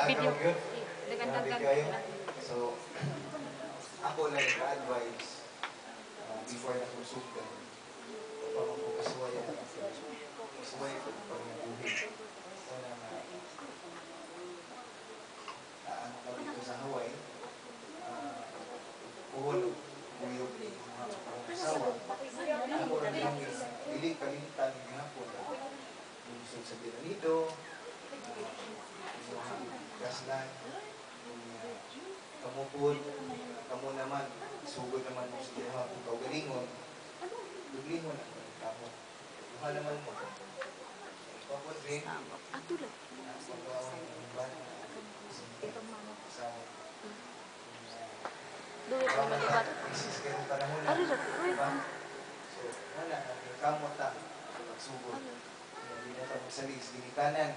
video. Dagan-dagan. So, ako lang ka-advise before na kusugan upang ako kasuwayan kasuway ko pag nabuhin. So, ang kami ko sa Hawaii, puhulog, buyog ni mga asawa. Ako na lang pili kalimtan ng hapon. Bumusog sa Biranito, gaslan, kamupod, kamo naman, sugod naman mo sa diha kung kaugalingon, duglingon ako ng kamo. Duha naman mo. Pagod rin, pagkawan ng iban, kasama. Kaman na, isis kayo ng panahon na. So, wala, kamot na, pagsugod. Hindi na ito magsalis, ginikanan.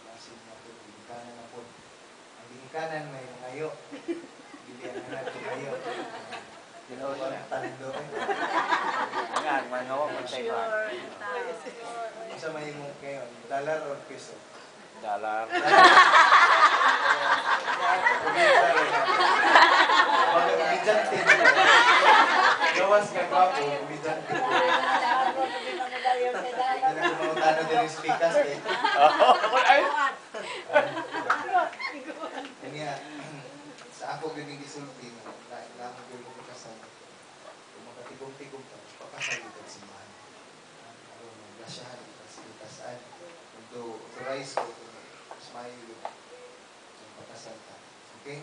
Masin na ito, ginikanan na po. Ang ginikanan may nangayo. Hindi ang nangayo nangayo. Ginawa ko ng tando. Nga, manawa mo sa iba. Masa may mo kayo, dollar or peso? Dollar. Mga kumidjante. Gawas ka pa po, kumidjante. Nagkumutano din yung speakers eh. Kanya, sa ako ganing gisulti mo, lang ko yung kasal. Kung makatigong-tigong ka, pakasalit si Mahan. Gasyahan, itasan. Kung authorize ko, smile yung pakasal ka. Okay?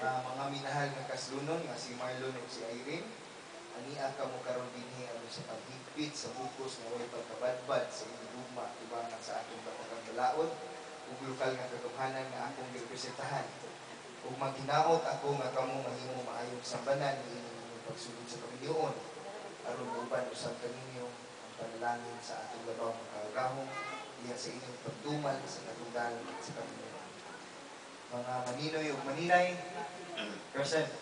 Mga minahal ng kaslunon, nga si Marlon o si Irene, aniya ka mo karon dinhi aron sa paghigpit sa bukos nga way pagkabadbad sa inyong lugma tibangan sa atong batagang balaod ug lokal nga katuhanan nga akong representahan ug maghinaot ako nga kamo mahimo maayong sambanan ni inyong pagsulod sa Panginoon aron uban usab kaninyo ang panalangin sa atong labaw nga kaagahom diha sa inyong pagduman sa katunggal sa Panginoon. Mga maninoy ug maninay, present.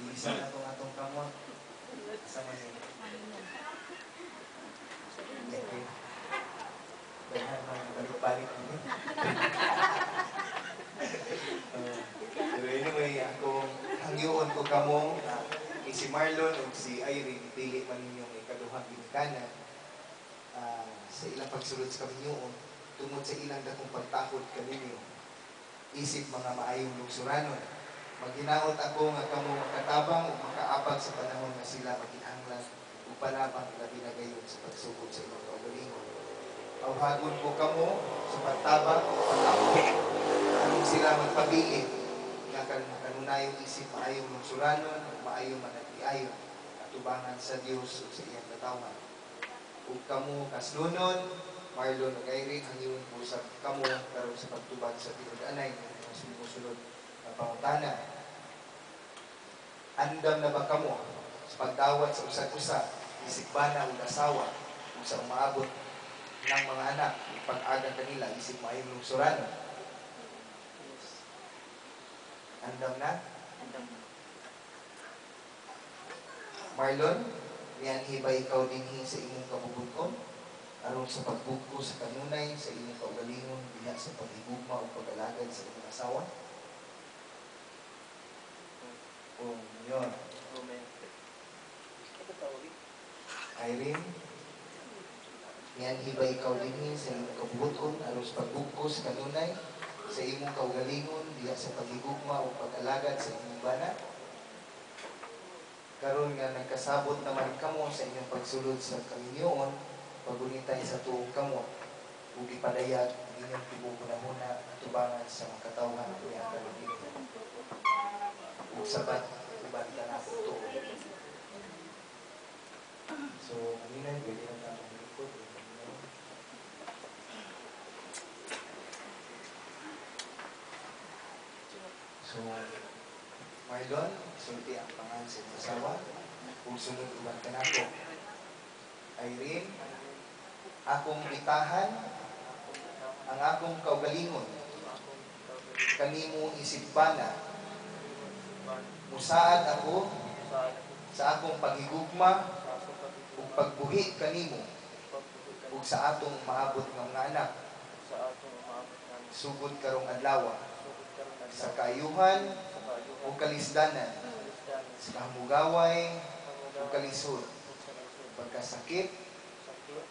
Iisa na atong kamot. Sama niyo. Okay. Dahan mga balik-balik niyo. Pero anyway, akong hangyoon ko kamo si Marlon o si Irene, dili man ninyong ikaduhang ginikanan sa ilang pagsulod sa Panginoon tungod sa ilang dakong pagtakod kaninyo. Isip mga maayong lugsuranon. Maghinaot ako nga kamo makatabang o makaapag sa panahon na sila maginahanglan o panabang labi na gayon sa pagsugod sa inyong kaugalingon. Awhagon po kamo sa pagtabang o pag-apag anong sila magpabilin nga kanunayong isip maayong lugsuranon o maayong managpiayon atubangan sa Dios o sa iyang katawan. Ug kamo kaslunon, Marlon ug Irene, hangyon po sa kamo karon sa pagtubag sa pinag-anay ng sumusunod pangutana. Andam na ba kamo sa pagdawat sa usag-usa, isip bana o asawa kung sa umaabot ng mga anak, pag-aga kanila, isip maayong lungsuran? Andam na? Marlon, niyan hibay ikaw dinhi sa imong kabubuton aron sa pagbuko sa kanunay sa imong kaugalingon diha sa paghigugma o pag-alagad sa imong asawa? Yun. Irene, yan hibay ikaw din sa imong kabubuton aron sa pagbukos kanunay sa imong kaugalingon diha sa paghigugma o pag-alagad sa imong bana. Karon nga nagkasabot naman kamo sa inyong pagsulod sa Panginoon, pagunitay sa tuong kamo ug ipadayag inyong tibuok hunahuna tubangan sa makatawhan o yang kalugit. Ug sabat ibanta na ito. So, kanina, pwede na tamang likod. So, Marlon, sulti ang pangalan sa asawa. Kung sunod uban ka na ako. Irene, akong itahan ang akong kaugalingon. Kanimo isipana. Musaad ako sa akong paghigugma ug pagbuhi kanimo ug sa atong maabot nga mga anak sugod karong adlaw sa kaayuhan o kalisdanan, sa kahamugaway o kalisod, pagkasakit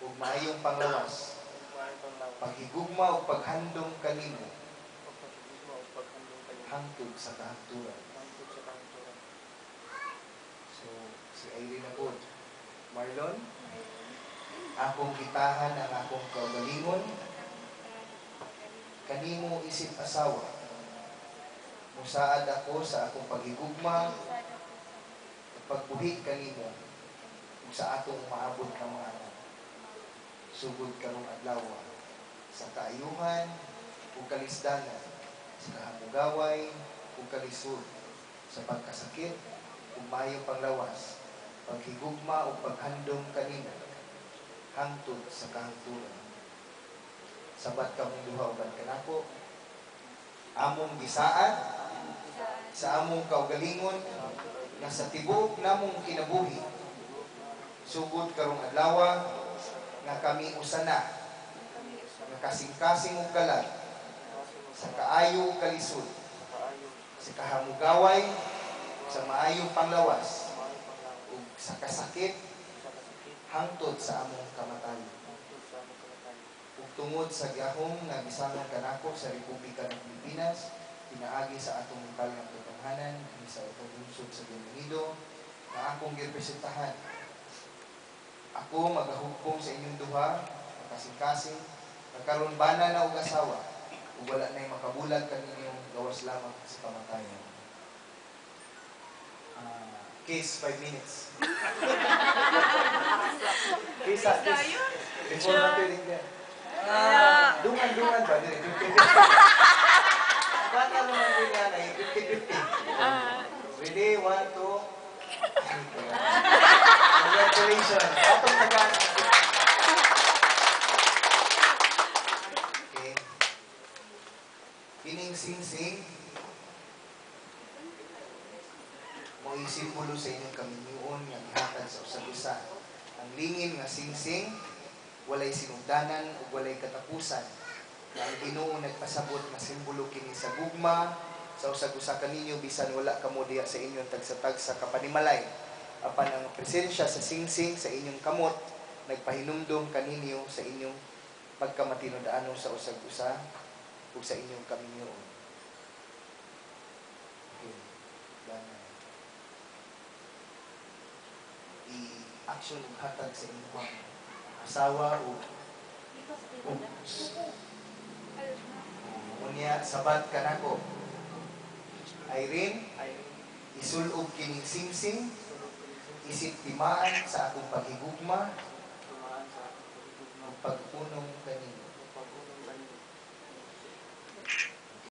o maayong panglawas, paghigugma o paghandom kanimo hangtod sa kahagturan. So, si Irene na po. Marlon, akong gitahan ang akong kaugalingon, kanimo isip asawa. Musaad ako sa akong paghigugma at pagbuhi kanimo ug sa atong maabot ka mga anak. Sugod karong adlaw sa kaayuhan ug kalisdanan, sa kahamugaway ug kalisod, sa pagkasakit ug maayong panglawas, paghigugma ug paghandom kanimo hangtod sa kahangturan. Sabat kamong duha uban kanako, among gisaad sa among kaugalingon nga sa tibuok namong kinabuhi, sugod karong adlaw nga kami usana nga kasing-kasing ug kalag sa kaayo ug kalisod, sa kahamugaway, sa maayong panglawas ug sa kasakit hangtod sa among kamatayon. Ug tungod sa gihom nga gisangan kanako sa Republika ng Pilipinas, pinaagi sa atong lokal nga tutanganan sa atong lungsod sa Bienvenido na akong girepresentahan. Ako magahukom sa inyong duha, kasing-kasing, nagkaroon bana na og asawa, ug wala na'y makabulag kaninyong gawas lamang sa kamatayon. Case 5 minutes. Case. Before natin din. Dungan ba? Bata naman din yan ay 50-50. Ready? 1, 2. Congratulations. Atong tagaan. Okay. Kining sing-sing, mo isimulo sa inyong kaminyoon nga ihatag sa usag-usa. Ang lingin nga sing-sing, walay sinugdanan o walay katapusan. Ang Ginoo nagpasabot nga simbolo kini sa gugma sa usag-usa kaninyo bisan wala kamo diha sa inyong tagsa-tagsa kapanimalay. Apan ang presensya sa sing-sing sa inyong kamot nagpahinumdom kaninyo sa inyong pagkamatinod-ano sa usag-usa ug sa inyong kaminyoon. Okay. I-action ug hatag sa inyong asawa o unya sabat kanako. Irene, isulog kining sing-sing, isip timaan sa akong paghigugma